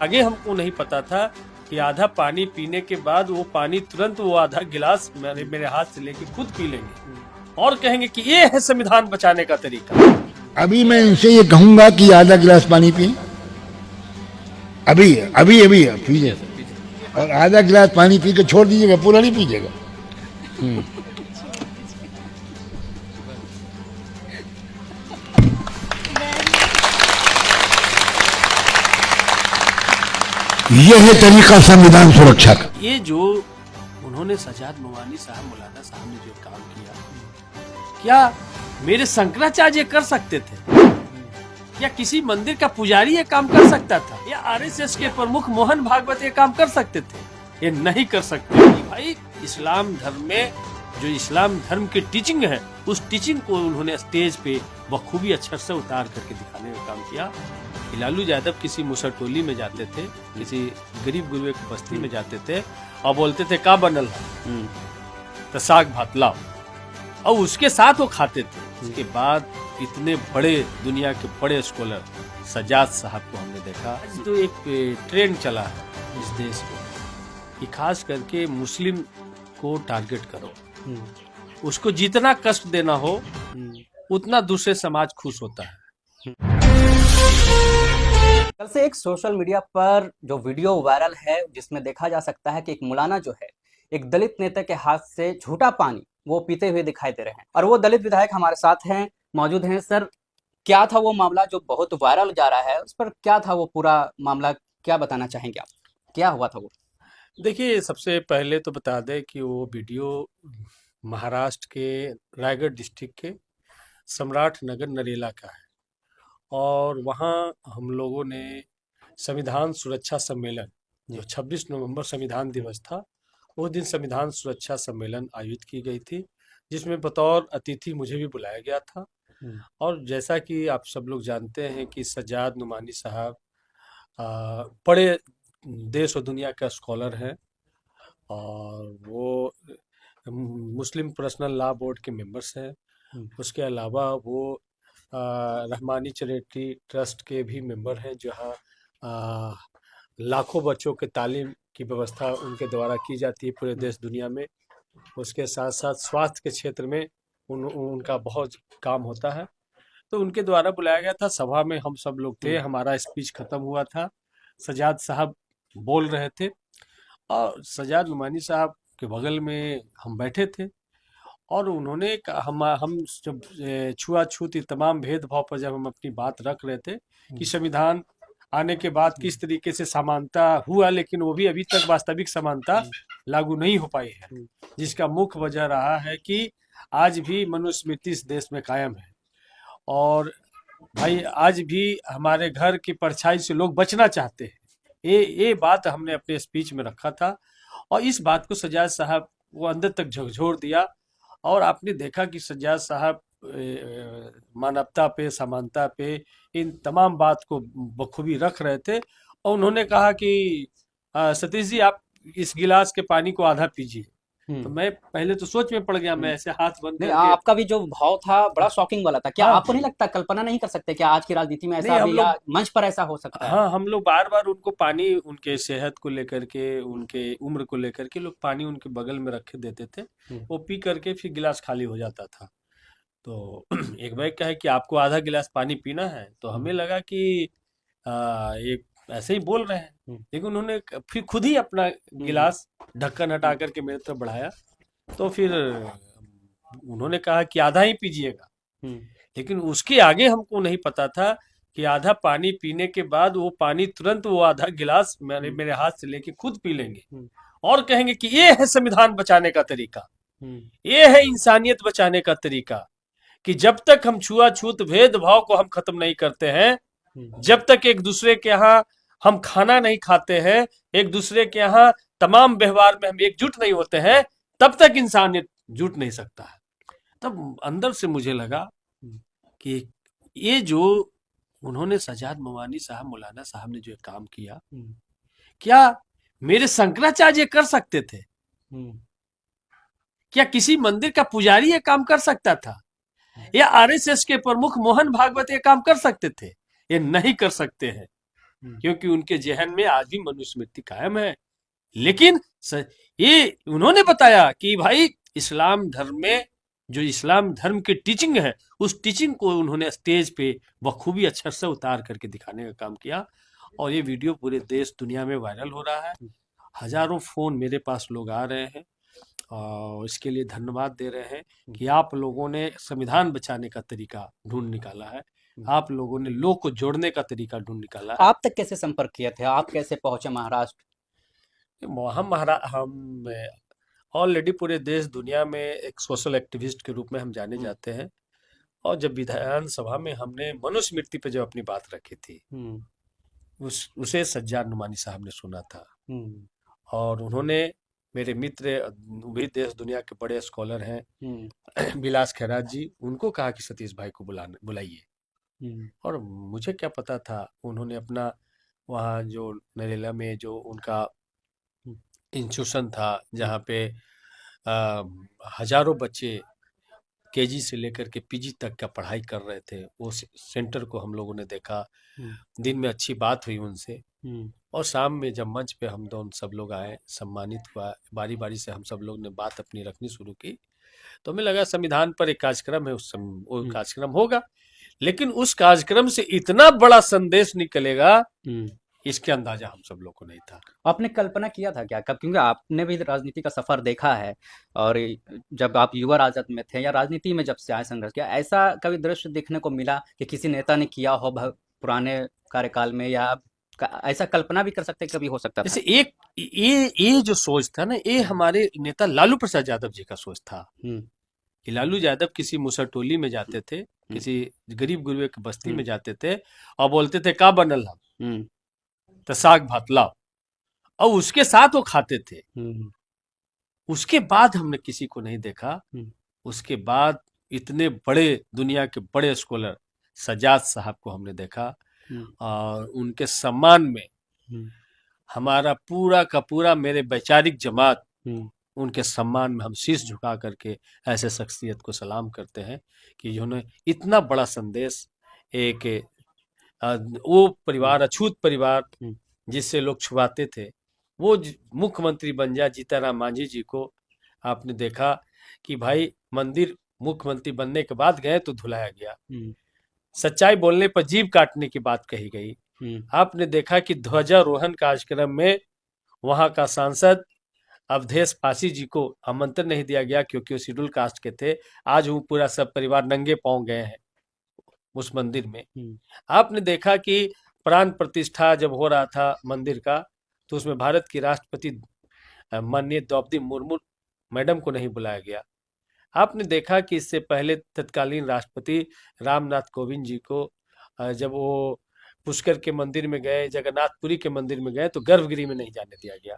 आगे हमको नहीं पता था कि आधा पानी पीने के बाद वो पानी तुरंत वो आधा गिलास मेरे हाथ से लेके खुद पी लेंगे और कहेंगे कि ये है संविधान बचाने का तरीका। अभी मैं इनसे ये कहूंगा कि आधा गिलास पानी पिए, अभी अभी अभी पीजिए, और आधा गिलास पानी पी के छोड़ दीजिएगा, पूरा नहीं पीजिएगा। यह है तरीका संविधान सुरक्षा का। ये जो उन्होंने सजाद नूमानी साहब, मौलाना साहब ने जो काम किया, क्या मेरे शंकराचार्य कर सकते थे? या किसी मंदिर का पुजारी ये काम कर सकता था? या आरएसएस के प्रमुख मोहन भागवत ये काम कर सकते थे? ये नहीं कर सकते। भाई इस्लाम धर्म में जो इस्लाम धर्म की टीचिंग है, उस टीचिंग को उन्होंने स्टेज पे बखूबी अक्षर से उतार करके दिखाने का काम किया। लालू यादव किसी मुसर टोली में जाते थे, किसी गरीब गुरुए की बस्ती में जाते थे और बोलते थे का बनल है तो साग भात लाओ, और उसके साथ वो खाते थे। उसके बाद इतने बड़े दुनिया के बड़े स्कॉलर सजाद साहब को हमने देखा। आज तो एक ट्रेंड चला है इस देश में कि खास करके मुस्लिम को टारगेट करो, उसको जितना कष्ट देना हो उतना दूसरे समाज खुश होता है। कल से एक सोशल मीडिया पर जो वीडियो वायरल है जिसमें देखा जा सकता है कि एक मौलाना जो है एक दलित नेता के हाथ से झूठा पानी वो पीते हुए दिखाई दे रहे हैं, और वो दलित विधायक हमारे साथ हैं, मौजूद हैं। सर, क्या था वो मामला जो बहुत वायरल जा रहा है, उस पर क्या था वो पूरा मामला, क्या बताना चाहेंगे आप, क्या हुआ था वो? देखिए, सबसे पहले तो बता दें कि वो वीडियो महाराष्ट्र के रायगढ़ डिस्ट्रिक्ट के सम्राट नगर नरेला का है, और वहाँ हम लोगों ने संविधान सुरक्षा सम्मेलन, जो 26 नवंबर संविधान दिवस था, उस दिन संविधान सुरक्षा सम्मेलन आयोजित की गई थी, जिसमें बतौर अतिथि मुझे भी बुलाया गया था। और जैसा कि आप सब लोग जानते हैं कि सजाद नूमानी साहब बड़े देश और दुनिया का स्कॉलर हैं, और वो मुस्लिम पर्सनल लॉ बोर्ड के मेंबर्स हैं। उसके अलावा वो रहमानी चैरिटी ट्रस्ट के भी मेंबर हैं, जहाँ लाखों बच्चों के तालीम की व्यवस्था उनके द्वारा की जाती है पूरे देश दुनिया में। उसके साथ साथ स्वास्थ्य के क्षेत्र में उनका बहुत काम होता है। तो उनके द्वारा बुलाया गया था, सभा में हम सब लोग थे, हमारा स्पीच खत्म हुआ था, सजाद साहब बोल रहे थे, और सजाद नूमानी साहब के बगल में हम बैठे थे, और उन्होंने हम जब छुआछूत तमाम भेदभाव पर जब हम अपनी बात रख रहे थे कि संविधान आने के बाद किस तरीके से समानता हुआ, लेकिन वो भी अभी तक वास्तविक समानता लागू नहीं हो पाई है, जिसका मुख्य वजह रहा है कि आज भी मनुस्मृति इस देश में कायम है, और भाई आज भी हमारे घर की परछाई से लोग बचना चाहते हैं। ये बात हमने अपने स्पीच में रखा था, और इस बात को सजाद साहब वो अंदर तक झकझोर दिया। और आपने देखा कि सजाद साहब मानवता पे, समानता पे, इन तमाम बात को बखूबी रख रहे थे, और उन्होंने कहा कि सतीश जी आप इस गिलास के पानी को आधा पीजिए। तो मैं पहले तो सोच में पड़ गया, मैं ऐसे हाथ बंद करके। आपका भी जो भाव था बड़ा शॉकिंग वाला था। क्या आपको नहीं लगता, कल्पना नहीं कर सकते क्या आज की राजनीति में ऐसा भी, या मंच पर ऐसा हो सकता है? हाँ, हम लोग बार बार उनको पानी, उनके सेहत को लेकर के, उनके उम्र को लेकर के लोग पानी उनके बगल में रखे देते थे, वो पी करके फिर गिलास खाली हो जाता था। तो एक भाई कहे कि आपको आधा गिलास पानी पीना है, तो हमें लगा कि ये ऐसे ही बोल रहे हैं, लेकिन उन्होंने फिर खुद ही अपना गिलास ढक्कन हटा करके मेरे तरफ बढ़ाया, तो फिर उन्होंने कहा कि आधा ही पीजिएगा। लेकिन उसके आगे हमको नहीं पता था कि आधा पानी पीने के बाद वो पानी तुरंत वो आधा गिलास मेरे हाथ से लेके खुद पी लेंगे और कहेंगे कि ये है संविधान बचाने का तरीका, ये है इंसानियत बचाने का तरीका, कि जब तक हम छुआछूत भेदभाव को हम खत्म नहीं करते हैं, जब तक एक दूसरे के यहाँ हम खाना नहीं खाते हैं, एक दूसरे के यहाँ तमाम व्यवहार में हम एकजुट नहीं होते हैं, तब तक इंसानियत जुट नहीं सकता है। तब अंदर से मुझे लगा कि ये जो उन्होंने सजाद नूमानी साहब, मौलाना साहब ने जो काम किया, क्या मेरे शंकराचार्य कर सकते थे? क्या किसी मंदिर का पुजारी ये काम कर सकता था? या आरएसएस के प्रमुख मोहन भागवत ये काम कर सकते थे? ये नहीं कर सकते हैं। क्योंकि उनके जहन में आज भी मनुस्मृति कायम है। लेकिन ये उन्होंने बताया कि भाई इस्लाम धर्म में जो इस्लाम धर्म की टीचिंग है, उस टीचिंग को उन्होंने स्टेज पे बखूबी अक्षर से उतार करके दिखाने का काम किया, और ये वीडियो पूरे देश दुनिया में वायरल हो रहा है। हजारों फोन मेरे पास लोग आ रहे हैं और इसके लिए धन्यवाद दे रहे हैं कि आप लोगों ने संविधान बचाने का तरीका ढूंढ निकाला है, आप लोगों ने लोग को जोड़ने का तरीका ढूंढ निकाला है। आप तक कैसे संपर्क किए थे, आप कैसे पहुंचे महाराष्ट्र? हम ऑलरेडी पूरे देश दुनिया में एक सोशल एक्टिविस्ट के रूप में हम जाने जाते हैं, और जब विधानसभा में हमने मनुस्मृति पे जब अपनी बात रखी थी, उसे सज्जाद नुमानी साहब ने सुना था, और उन्होंने, मेरे मित्र भी देश दुनिया के बड़े स्कॉलर हैं विलास खैरात जी, उनको कहा कि सतीश भाई को बुलाइए। और मुझे क्या पता था, उन्होंने अपना वहाँ जो नरेला में जो उनका इंस्टीट्यूशन था, जहाँ पे हजारों बच्चे केजी से लेकर के पीजी तक का पढ़ाई कर रहे थे, वो सेंटर को हम लोगों ने देखा। दिन में अच्छी बात हुई उनसे, और शाम में जब मंच पे हम दोनों सब लोग आए, सम्मानित हुआ, बारी बारी से हम सब लोग ने बात अपनी रखनी शुरू की, तो हमें लगा संविधान पर एक कार्यक्रम है, वो कार्यक्रम होगा, लेकिन उस कार्यक्रम से इतना बड़ा संदेश निकलेगा इसके अंदाजा हम सब लोग को नहीं था। आपने कल्पना किया था क्या कब, क्योंकि आपने भी राजनीति का सफर देखा है, और जब आप युवा राजद में थे या राजनीति में जब से आए, संघर्ष किया, ऐसा कभी दृश्य देखने को मिला कि किसी नेता ने किया हो पुराने कार्यकाल में, या ऐसा कल्पना भी कर सकते कभी हो सकता था? जैसे एक ये जो सोच था ना, ये हमारे नेता लालू प्रसाद यादव जी का सोच था कि लालू यादव किसी मुसरटोली में जाते थे, किसी गरीब गुरुए की बस्ती में जाते थे और बोलते थे का बनल हम तो साग भात लाओ, और उसके साथ वो खाते थे। उसके बाद हमने किसी को नहीं देखा। उसके बाद इतने बड़े दुनिया के बड़े स्कॉलर सज्जाद साहब को हमने देखा, और उनके सम्मान में हमारा पूरा का पूरा मेरे वैचारिक जमात, उनके सम्मान में हम शीश झुका करके ऐसे शख्सियत को सलाम करते हैं कि जिन्होंने इतना बड़ा संदेश, एक वो परिवार, अछूत परिवार जिससे लोग छुपाते थे, वो मुख्यमंत्री बन जाए, जीतनराम मांझी जी को आपने देखा कि भाई मंदिर मुख्यमंत्री बनने के बाद गए तो धुलाया गया, सच्चाई बोलने पर जीभ काटने की बात कही गई। आपने देखा कि ध्वजारोहण कार्यक्रम में वहां का सांसद अवधेश पासी जी को आमंत्रण नहीं दिया गया क्योंकि वो शेड्यूल कास्ट के थे। आज वो पूरा सब परिवार नंगे पांव गए हैं उस मंदिर में। आपने देखा कि प्राण प्रतिष्ठा जब हो रहा था मंदिर का, तो उसमें भारत की राष्ट्रपति माननीय द्रौपदी मुर्मू मैडम को नहीं बुलाया गया। आपने देखा कि इससे पहले तत्कालीन राष्ट्रपति रामनाथ कोविंद जी को जब वो पुष्कर के मंदिर में गए, जगन्नाथपुरी के मंदिर में गए, तो गर्भगृह में नहीं जाने दिया गया।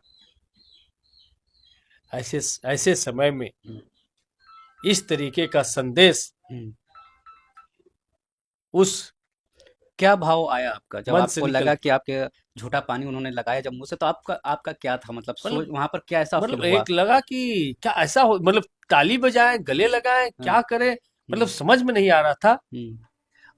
ऐसे समय में इस तरीके का संदेश, उस क्या भाव आया आपका जब आपको लगा कि आपके झूठा पानी उन्होंने लगाया जब मुंह से, तो आपका क्या था, मतलब सोच वहां पर क्या ऐसा मतलब फील हुआ? एक लगा कि क्या ऐसा हो, मतलब ताली बजाए, गले लगाए, क्या करे, मतलब समझ में नहीं आ रहा था।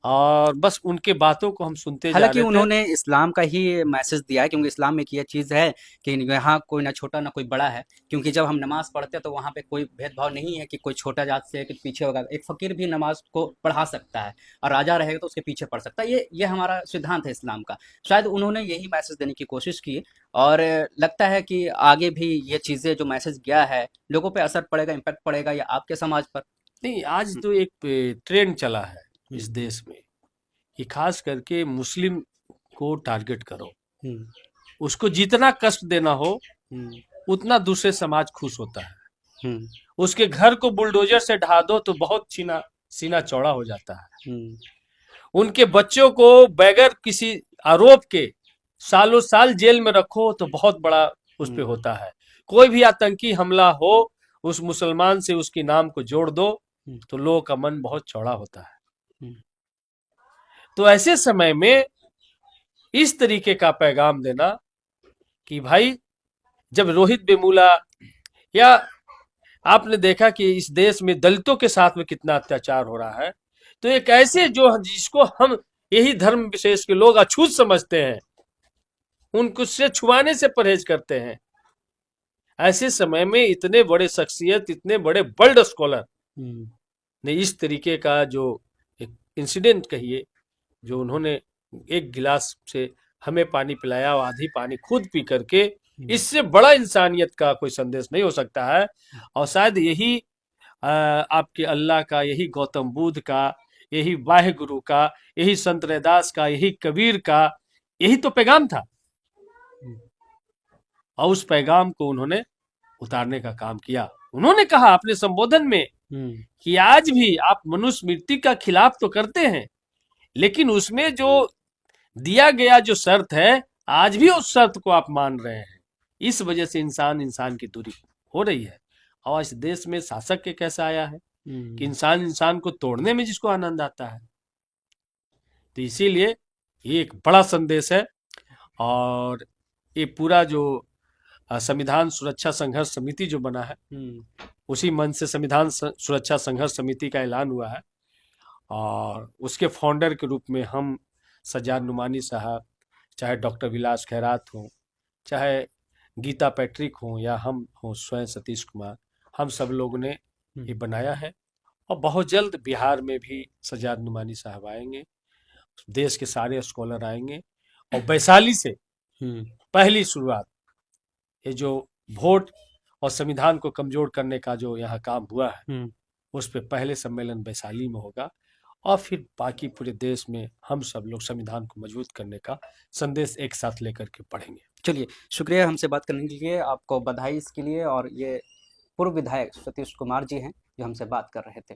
और बस उनके बातों को हम सुनते जा हालांकि रहे थे। उन्होंने इस्लाम का ही मैसेज दिया है, क्योंकि इस्लाम में एक ये चीज़ है कि यहाँ कोई ना छोटा ना कोई बड़ा है, क्योंकि जब हम नमाज पढ़ते हैं तो वहाँ पे कोई भेदभाव नहीं है कि कोई छोटा जात से कि पीछे होगा। एक फ़कीर भी नमाज को पढ़ा सकता है और राजा रहेगा तो उसके पीछे पढ़ सकता है। ये हमारा सिद्धांत है इस्लाम का। शायद उन्होंने यही मैसेज देने की कोशिश की, और लगता है कि आगे भी ये चीज़ें जो मैसेज गया है लोगों पर असर पड़ेगा, इम्पैक्ट पड़ेगा, या आपके समाज पर? नहीं, आज तो एक ट्रेंड चला है इस देश में कि खास करके मुस्लिम को टारगेट करो, उसको जितना कष्ट देना हो उतना दूसरे समाज खुश होता है। उसके घर को बुलडोजर से ढा दो तो बहुत सीना चौड़ा हो जाता है। उनके बच्चों को बगैर किसी आरोप के सालों साल जेल में रखो तो बहुत बड़ा उस पे होता है। कोई भी आतंकी हमला हो, उस मुसलमान से उसके नाम को जोड़ दो तो लोगों का मन बहुत चौड़ा होता है। तो ऐसे समय में इस तरीके का पैगाम देना कि भाई, जब रोहित वेमुला, या आपने देखा कि इस देश में दलितों के साथ में कितना अत्याचार हो रहा है, तो एक ऐसे जो जिसको हम यही धर्म विशेष के लोग अछूत समझते हैं, उनसे छुआने से परहेज करते हैं। ऐसे समय में इतने बड़े शख्सियत, इतने बड़े वर्ल्ड स्कॉलर ने इस तरीके का जो एक इंसिडेंट कहिए, जो उन्होंने एक गिलास से हमें पानी पिलाया और आधी पानी खुद पी करके, इससे बड़ा इंसानियत का कोई संदेश नहीं हो सकता है। और शायद यही आपके अल्लाह का, यही गौतम बुद्ध का, यही वाहे गुरु का, यही संत रैदास का, यही कबीर का, यही तो पैगाम था। और उस पैगाम को उन्होंने उतारने का काम किया। उन्होंने कहा अपने संबोधन में कि आज भी आप मनुस्मृति का खिलाफ तो करते हैं, लेकिन उसमें जो दिया गया जो शर्त है, आज भी उस शर्त को आप मान रहे हैं। इस वजह से इंसान की दूरी हो रही है। और इस देश में शासक के कैसा आया है कि इंसान को तोड़ने में जिसको आनंद आता है। तो इसीलिए ये एक बड़ा संदेश है। और ये पूरा जो संविधान सुरक्षा संघर्ष समिति जो बना है, उसी मन से संविधान सुरक्षा संघर्ष समिति का ऐलान हुआ है। और उसके फाउंडर के रूप में हम सज्जाद नुमानी साहब, चाहे डॉक्टर विलास खैरात हो, चाहे गीता पैट्रिक हो, या हम हो स्वयं सतीश कुमार, हम सब लोगों ने ये बनाया है। और बहुत जल्द बिहार में भी सज्जाद नुमानी साहब आएंगे, देश के सारे स्कॉलर आएंगे। और वैशाली से पहली शुरुआत, ये जो वोट और संविधान को कमजोर करने का जो यहाँ काम हुआ है, उस पे पहले सम्मेलन वैशाली में होगा। और फिर बाकी पूरे देश में हम सब लोग संविधान को मजबूत करने का संदेश एक साथ लेकर के पढ़ेंगे। चलिए, शुक्रिया हमसे बात करने के लिए, आपको बधाई इसके लिए। और ये पूर्व विधायक सतीश कुमार जी हैं जो हमसे बात कर रहे थे।